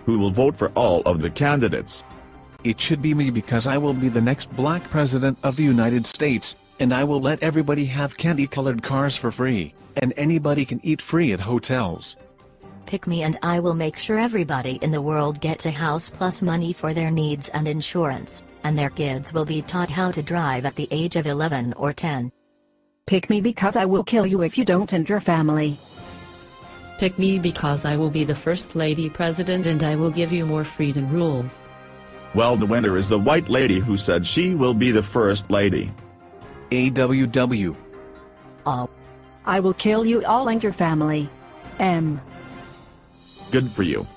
Who will vote for all of the candidates? It should be me because I will be the next black president of the United States, and I will let everybody have candy-colored cars for free, and anybody can eat free at hotels. Pick me and I will make sure everybody in the world gets a house plus money for their needs and insurance, and their kids will be taught how to drive at the age of 11 or 10. Pick me because I will kill you if you don't and your family. Pick me because I will be the first lady president and I will give you more freedom rules. Well, the winner is the white lady who said she will be the first lady. AWW. I will kill you all and your family. M. Good for you.